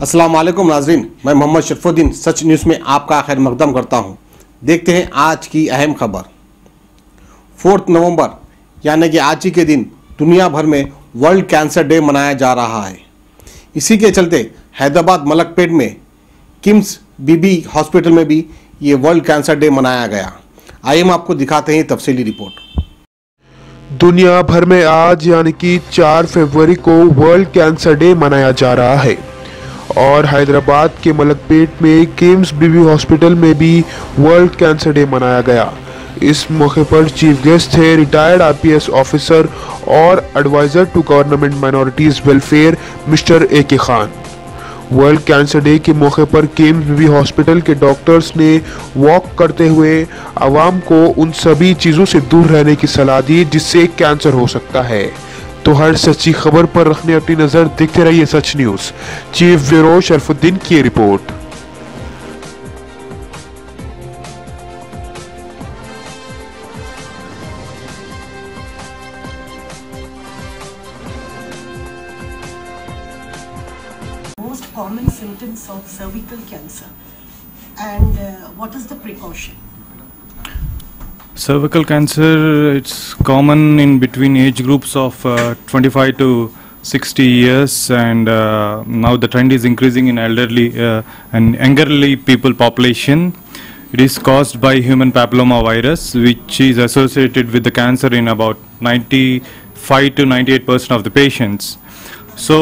अस्सलाम वालेकुम नाजरीन, मैं मोहम्मद शरफुद्दीन सच न्यूज़ में आपका खैर मकदम करता हूं। देखते हैं आज की अहम खबर। 4 नवंबर यानी कि आज ही के दिन दुनिया भर में वर्ल्ड कैंसर डे मनाया जा रहा है। इसी के चलते हैदराबाद मलकपेट में किम्स बीबी हॉस्पिटल में भी ये वर्ल्ड कैंसर डे मनाया गया। आइए हम आपको दिखाते हैं तफसीली रिपोर्ट। दुनिया भर में आज यानी कि 4 फरवरी को वर्ल्ड कैंसर डे मनाया जा रहा है और हैदराबाद के मलकपेट में किम्स बीबी हॉस्पिटल में भी वर्ल्ड कैंसर डे मनाया गया। इस मौके पर चीफ गेस्ट थे रिटायर्ड आईपीएस ऑफिसर और adviser to government minorities welfare mister A K. Khan. World cancer day के मौके पर किम्स बीबी हॉस्पिटल के डॉक्टर्स ने वॉक करते हुए आवाम को उन सभी चीज़ों से दूर रहने की सलाह दी जिससे कैंसर हो सकता है। तो हर सच्ची खबर पर रखने अपनी नज़र देखते रहिए सच न्यूज़। चीफ ब्यूरो शरफुद्दीन की report. Most common symptoms of cervical cancer and what is the precaution? Cervical cancer, it's common in between age groups of 25 to 60 years, and now the trend is increasing in elderly and younger people population. It is caused by human papilloma virus, which is associated with the cancer in about 95 to 98% of the patients. So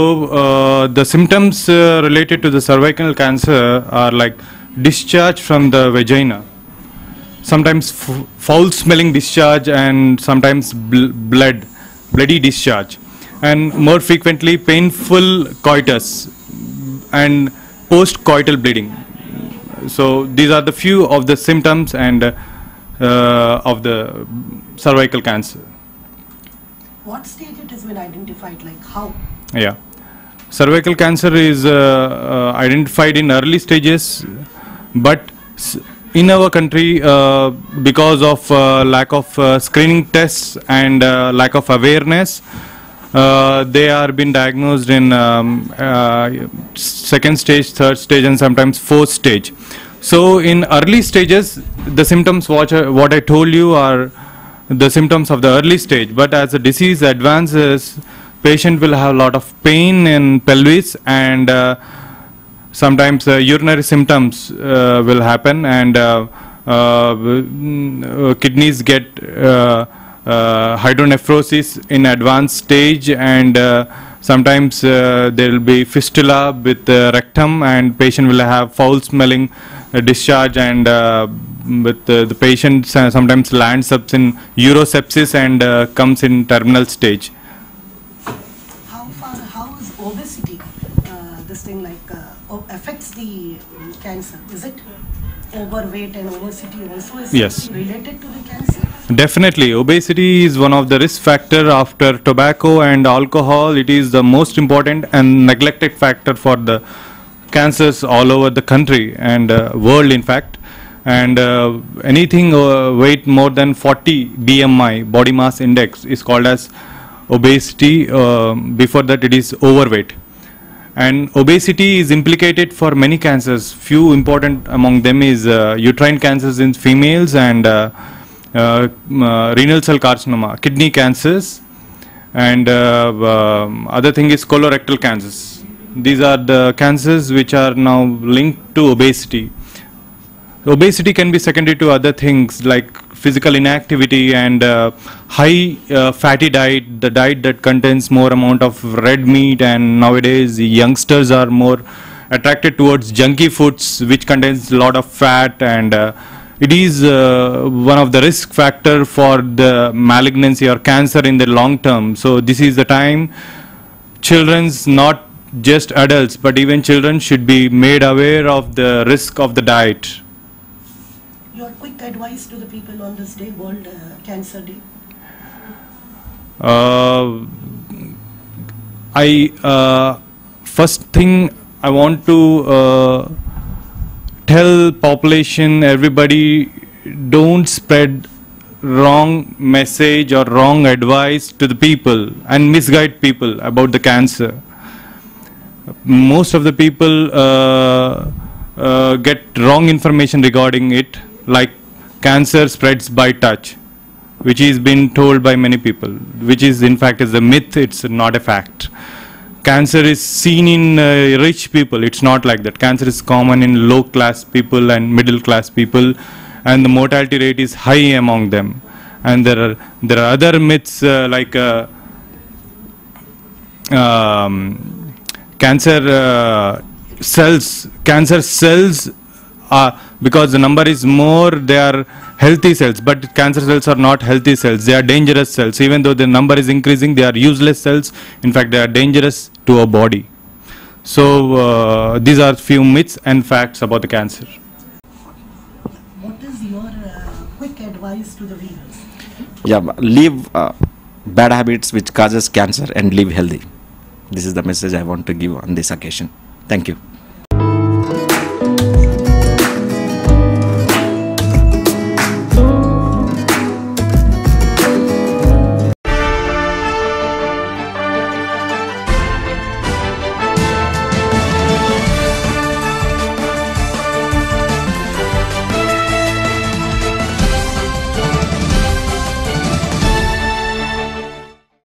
the symptoms related to the cervical cancer are like discharge from the vagina, sometimes foul smelling discharge, and sometimes bloody discharge, and more frequently painful coitus and post-coital bleeding. So these are the few of the symptoms and of the cervical cancer. What stage it has been identified, like how? Yeah, cervical cancer is identified in early stages, but in our country, because of lack of screening tests and lack of awareness, they are being diagnosed in second stage, third stage, and sometimes fourth stage. So in early stages, the symptoms what I told you are the symptoms of the early stage, but as the disease advances, patient will have a lot of pain in pelvis, and sometimes urinary symptoms will happen, and kidneys get hydronephrosis in advanced stage, and sometimes there will be fistula with rectum, and patient will have foul smelling discharge, and with the patient sometimes lands up in urosepsis and comes in terminal stage. How is obesity, this thing affects the cancer? Is it overweight and obesity also is related to the cancer? Definitely, obesity is one of the risk factor after tobacco and alcohol. It is the most important and neglected factor for the cancers all over the country and world, in fact. And anything weight more than 40 BMI, body mass index, is called as obesity. Before that, it is overweight. And obesity is implicated for many cancers. Few important among them is uterine cancers in females, and renal cell carcinoma, kidney cancers, and other thing is colorectal cancers. These are the cancers which are now linked to obesity. Obesity can be secondary to other things like physical inactivity and high fatty diet, the diet that contains more amount of red meat, and nowadays youngsters are more attracted towards junky foods which contains a lot of fat, and it is one of the risk factor for the malignancy or cancer in the long term. So this is the time children's, not just adults, but even children should be made aware of the risk of the diet. Your quick advice to the people on this day, World Cancer Day? First thing I want to tell population, everybody, don't spread wrong message or wrong advice to the people and misguide people about the cancer. most of the people get wrong information regarding it, like cancer spreads by touch, which is been told by many people, which is in fact is a myth. It's not a fact. Cancer is seen in rich people. It's not like that. Cancer is common in low class people and middle class people, and the mortality rate is high among them. And there are other myths like cancer cells because the number is more, they are healthy cells, but cancer cells are not healthy cells. They are dangerous cells. Even though the number is increasing, they are useless cells. In fact, they are dangerous to our body. So these are few myths and facts about the cancer. What is your quick advice to the viewers? Yeah, leave bad habits which causes cancer and live healthy. This is the message I want to give on this occasion. Thank you.